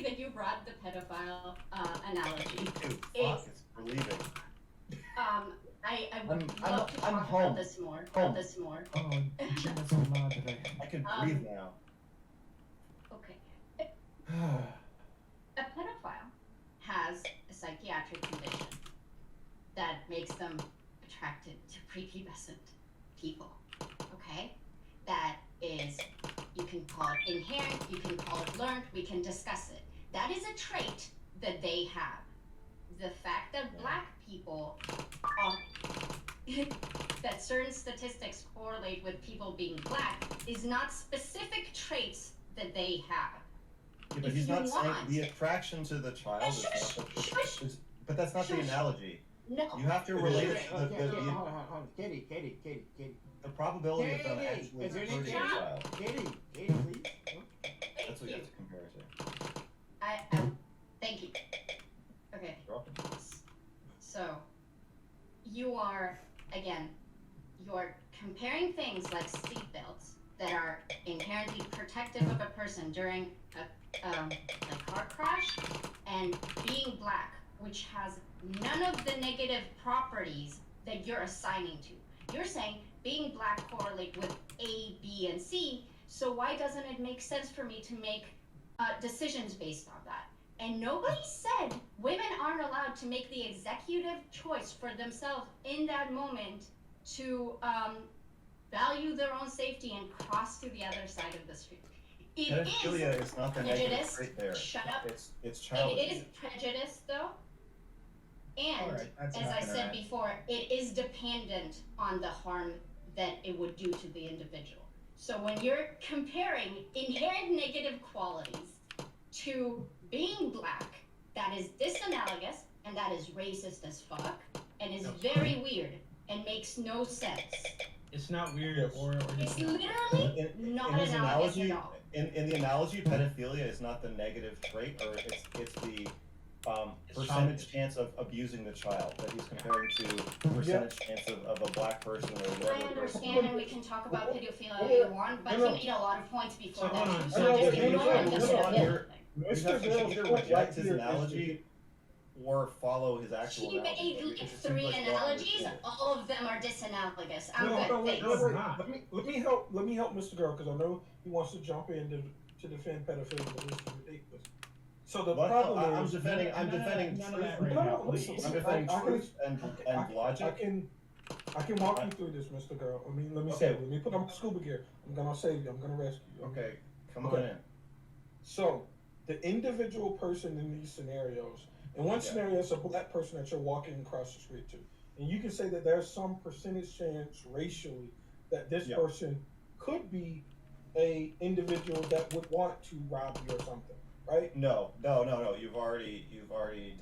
that you brought the pedophile analogy. Dude, fuck, it's relieving. I would love to talk about this more. Oh, I can breathe now. Okay. A pedophile has a psychiatric condition that makes them attracted to prepubescent people. Okay? That is, you can call it inherent, you can call it learned, we can discuss it. That is a trait that they have. The fact that black people are, that certain statistics correlate with people being black is not specific traits that they have. Yeah, but he's not saying the attraction to the child is not but that's not the analogy. No. You have to relate it to Hold on. Katie. the probability of them actually hurting the child. Katie, please. That's what you have to compare it to. I thank you. Okay. You're welcome. So, you're comparing things like seatbelts that are inherently protective of a person during a car crash, and being black, which has none of the negative properties that you're assigning to. You're saying being black correlate with A, B, and C, so why doesn't it make sense for me to make decisions based on that? And nobody said women aren't allowed to make the executive choice for themselves in that moment to value their own safety and cross to the other side of the street. Pedophilia is not the negative trait there. Shut up. It's childish. It is prejudice, though. And right, as I said before, it is dependent on the harm that it would do to the individual. So when you're comparing inherent negative qualities to being black, that is disanalogous and that is racist as fuck and is very weird and makes no sense. It's not weird or It's literally not analogous at all. In the analogy, pedophilia is not the negative trait, or it's the percentage chance of abusing the child that he's comparing to percentage chance of a black person or whatever. I understand, and we can talk about pedophilia if you want, but he made a lot of points before that. You have to either reject his analogy or follow his actual He analogy. made like 3 analogies, all of them are disanalogous. I'm good, thanks. Let me help Mr. Girl, because I know he wants to jump in to defend pedophilia, but this is ridiculous. So the problem I'm is defending truth and logic. I can walk you through this, Mr. Girl. Let me put on my scuba gear. I'm gonna save you. I'm gonna rescue you. Okay, come on in. So the individual person in these scenarios, in one scenario, it's a black person that you're walking across the street to, and you can say that there's some percentage chance racially that this person could be a individual that would want to rob you or something, right? No. You've already.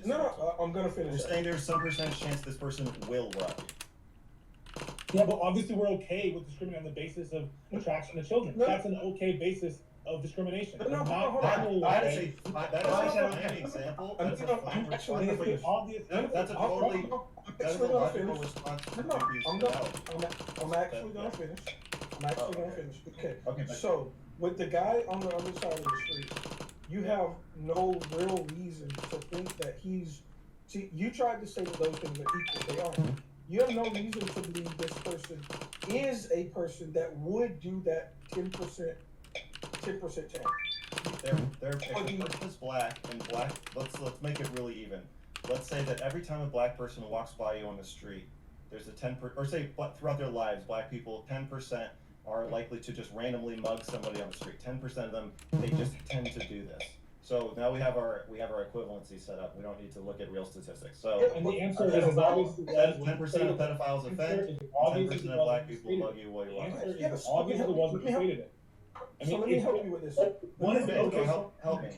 No, I'm gonna finish. You're saying there's some percentage chance this person will rob you. Yeah, but obviously we're okay with discriminating on the basis of attraction to children. No. That's an okay basis of discrimination. That is a fine example. That's a fine response. That's a totally logical response. I'm actually gonna finish. Okay. So with the guy on the other side of the street, you have no real reason to think that see, you tried to say that those things are equal. They aren't. You have no reason to believe this person is a person that would do that 10% chance. If a person's black and black, let's make it really even. Let's say that every time a black person walks by you on the street, there's a 10%, or say throughout their lives, black people, 10% are likely to just randomly mug somebody on the street. 10% of them, they just tend to do this. So now we have our equivalency set up. We don't need to look at real statistics. So and the answer is obviously 10% of pedophiles offend, 10% of black people mug you while you're walking. The answer is obviously it wasn't completed it. So let me help you with this. One is okay, help me.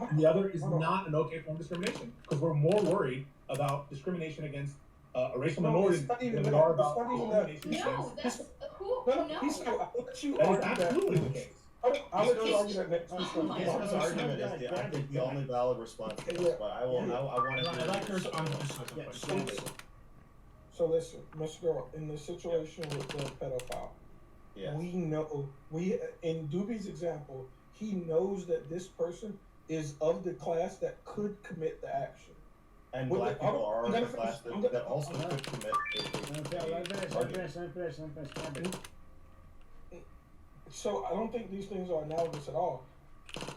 And the other is not an okay form of discrimination, because we're more worried about discrimination against a racial minority than we are about discrimination No, against. That is absolutely the case. I'll let you argue that next. His argument is, I think, the only valid response to this, but I want to. So listen, Mr. Girl, in the situation with the pedophile, we know, in Doobie's example, he knows that this person is of the class that could commit the action. And Well, black I'm people are gonna the class finish. that also could commit Let me finish. Gambit. So I don't think these things are analogous at all.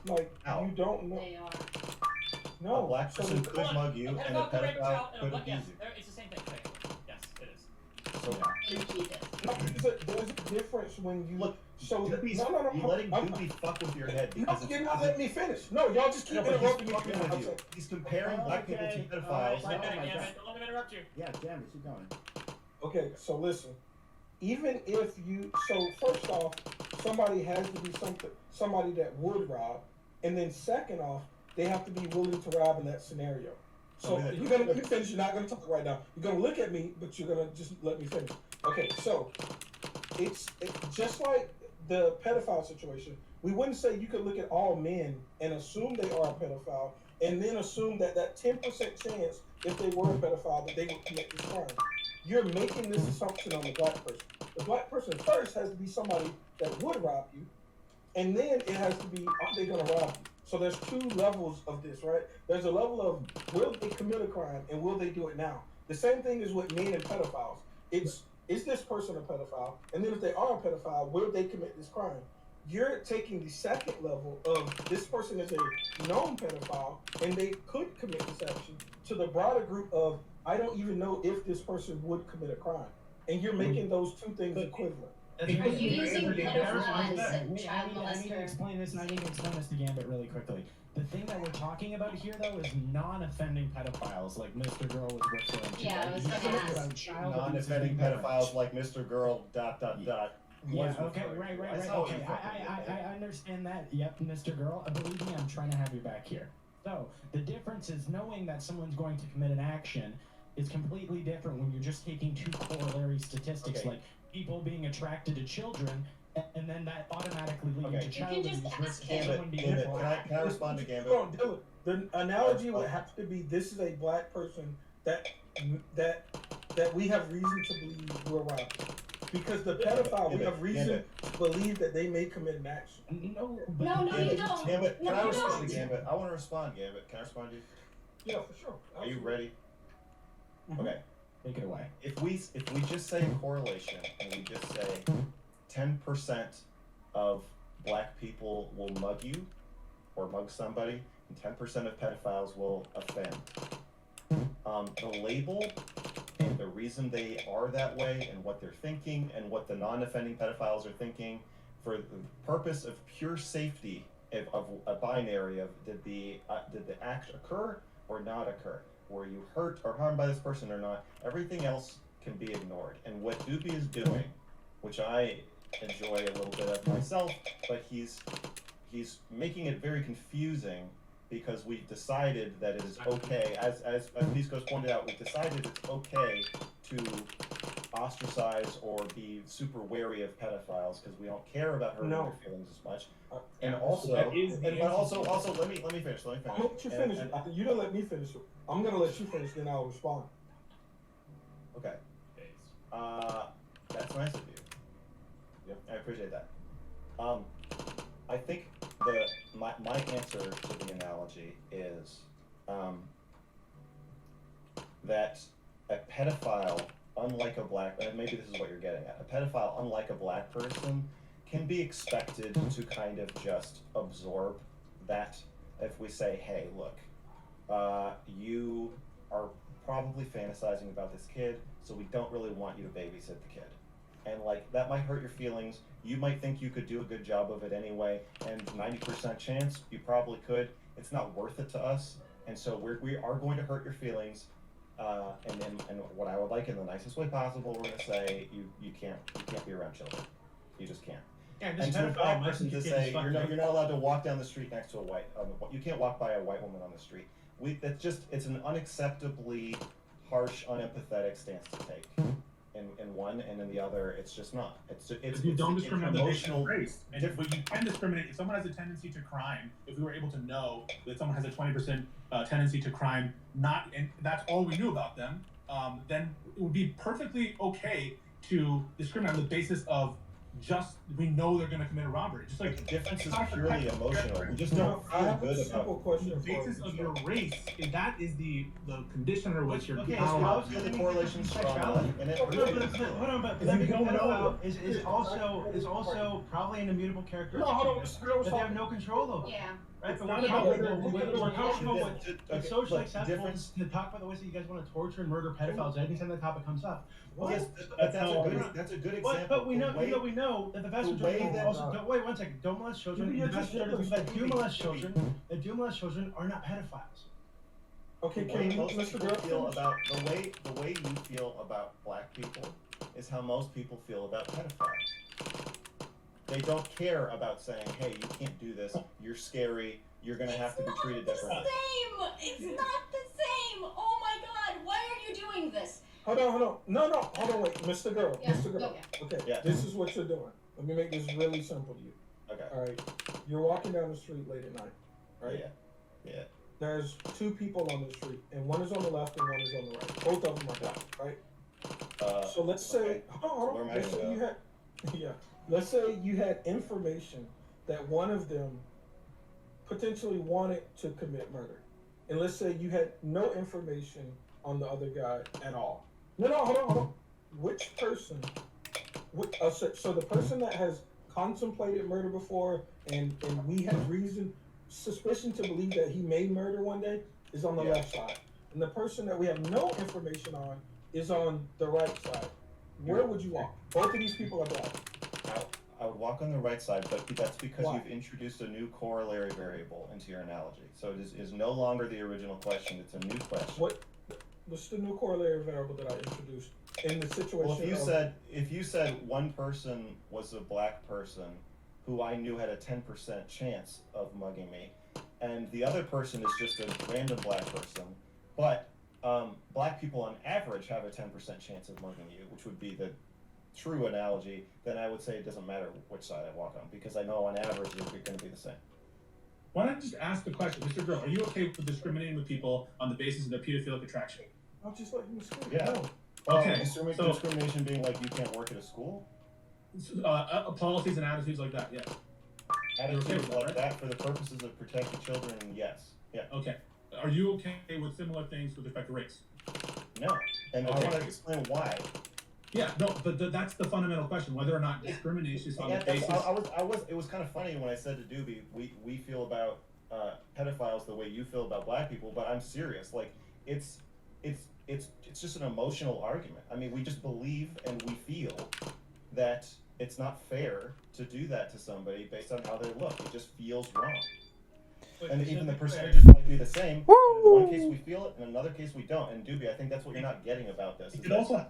Like How? you don't know. They are. No. A black so person the- could mug you, and a pedophile could abuse yes, you. it's the same thing. Yes, it is. So there's a difference when you look. So Doobie's, no. you're letting Doobie fuck with your head No, because you're not letting me finish. No, y'all just keep no, but interrupting he's me. fucking with you. He's comparing black people to pedophiles. Alright. Don't my God. let me interrupt you. Yeah, damn it, keep going. Okay, so listen. Even if you first off, somebody has to be somebody that would rob, and then second off, they have to be willing to rob in that scenario. So Okay. you're gonna let me finish. You're not gonna talk right now. You're gonna look at me, but you're gonna just let me finish. Okay, so it's just like the pedophile situation. We wouldn't say you could look at all men and assume they are a pedophile, and then assume that 10% chance, if they were a pedophile, that they would commit this crime. You're making this assumption on the black person. The black person first has to be somebody that would rob you, and then it has to be, are they going to rob you? So there's two levels of this, right? There's a level of, will they commit a crime, and will they do it now? The same thing is with men and pedophiles. It's, is this person a pedophile? And then if they are a pedophile, will they commit this crime? You're taking the second level of, this person is a known pedophile, and they could commit this action, to the broader group of, I don't even know if this person would commit a crime. And you're making those two things equivalent. Are you using pedophile as a child I need to molester? explain this, and I need to explain this to Gambit really quickly. The thing that we're talking about here, though, is non-offending pedophiles, like Mr. Girl was referring to. Yeah, I was He's gonna talking ask. about child Non-offending abuse. pedophiles like Mr. Girl. ... Yeah, was okay, referring right, to. right, That's right. how Okay, you fucking I understand that. Yep, Mr. Girl. Believe me, I'm trying to have you back here. So, the difference is knowing that someone's going to commit an action is completely different when you're just taking two corollary statistics, Okay. like people being attracted to children, and then that automatically leading Okay. to You child can just abuse ask versus him. someone being Gambit, black. can I respond to Gambit? Hold on, Dylan. The analogy would have to be, this is a black person that we have reason to believe will rob. Because the pedophile, we have reason to believe that they may commit an action. No, No, you Gambit, don't. Gambit, No, can I you respond don't. to Gambit? I want to respond, Gambit. Can I respond to you? Yeah, for sure. Are you ready? Mhm. Okay. take it away. If we just say a correlation and we just say 10% of black people will mug you or mug somebody, and 10% of pedophiles will offend. The label and the reason they are that way and what they're thinking and what the non-offending pedophiles are thinking, for the purpose of pure safety of a binary of did the act occur or not occur, were you hurt or harmed by this person or not, everything else can be ignored. And what Doobie is doing, which I enjoy a little bit of myself, but he's making it very confusing because we've decided that it is okay, as Pisco's pointed out, we've decided it's okay to ostracize or be super wary of pedophiles because we don't care about hurting their feelings as much. And also, but also, let me finish. I'm gonna let you finish. You don't let me finish. I'm gonna let you finish, then I'll respond. Okay. That's nice of you. Yep, I appreciate that. I think my answer to the analogy is that a pedophile, unlike a black, and maybe this is what you're getting at, a pedophile, unlike a black person, can be expected to kind of just absorb that. If we say, hey, look, you are probably fantasizing about this kid, so we don't really want you to babysit the kid. And like, that might hurt your feelings. You might think you could do a good job of it anyway, and 90% chance you probably could. It's not worth it to us, and so we are going to hurt your feelings. And what I would like in the nicest way possible, we're going to say you can't be around children. You just can't. Yeah, And to a black person to say you're not allowed to walk down the street next to a white, you can't walk by a white woman on the street. It's an unacceptably harsh, unempathetic stance to take. In one, and in the other, it's just not. You don't discriminate on the basis emotional of race. And if you can discriminate, if someone has a tendency to crime, if we were able to know that someone has a 20% tendency to crime, and that's all we knew about them, then it would be perfectly okay to discriminate on the basis of we know they're gonna commit a robbery. Just like The difference is purely emotional. We just don't I feel have a good simple about. question the for you. basis of your race, that is the condition under which you're. Okay, I so don't feel the correlation strong, and it really Hold is. on, but You that being a don't know. pedophile is also probably an immutable characteristic No, hold on, Mr. Girl was that they have talking. no control over. Yeah. Right, It's but not we're about comfortable. whether- We're comfortable Yeah, with okay, it's socially but acceptable difference- to talk about the ways that you guys want to torture and murder pedophiles anytime the topic comes up. Well, yes, but That's how- that's a good But, example. but we know that the vast the majority way of that- also don't, wait 1 second, don't molest children. You're The vast just majority of people that do Scooby. molest children are not pedophiles. Okay, The can way you, most Mr. people Girl, feel finish? about the way you feel about black people is how most people feel about pedophiles. They don't care about saying, "Hey, you can't do this. You're scary. You're gonna have to be treated differently." It's not the same. Oh my God, why are you doing this? Hold on. No, hold on, wait. Mr. Girl, Yeah, Mr. Girl. okay. Okay, Yeah. this is what you're doing. Let me make this really simple to you. Okay. Alright, you're walking down the street late at night, right? Yeah. There's two people on the street, and one is on the left and one is on the right. Both of them are black, right? So let's say, okay. hold Where on. am I Let's gonna say you had, yeah. Let's say you had information that one of them potentially wanted to commit murder, and let's say you had no information on the other guy at all. No, hold on. Which person? So the person that has contemplated murder before, and we have suspicion to believe that he may murder one day, is on the Yeah. left side, and the person that we have no information on is on the right side. Where would you walk? Both of these people are black. I would walk on the right side, but that's because Why? you've introduced a new corollary variable into your analogy. So it is no longer the original question; it's a new question. What's the new corollary variable that I introduced in the situation? Well, if you said one person was a black person who I knew had a 10% chance of mugging me, and the other person is just a random black person, but black people on average have a 10% chance of mugging you, which would be the true analogy, then I would say it doesn't matter which side I walk on, because I know on average you're going to be the same. Why don't I just ask the question, Mr. Girl, are you okay with discriminating with people on the basis of their pedophilic attraction? I'll just let you speak. Yeah. No. Okay, Discrimination being like you can't work at a school? Policies and attitudes like that, yeah. Attitudes like that for the purposes of protecting children, yes. Yeah. Okay. Are you okay with similar things with respect to race? No. And Okay. I want to explain why. Yeah, no, but that's the fundamental question, whether or not discrimination is on the basis. It was kind of funny when I said to Doobie, we feel about pedophiles the way you feel about black people, but I'm serious. Like, it's just an emotional argument. I mean, we just believe and we feel that it's not fair to do that to somebody based on how they look. It just feels wrong. And even the percentages might be the same. In one case we feel it, in another case we don't. And Doobie, I think that's what you're not getting about this. It is could that also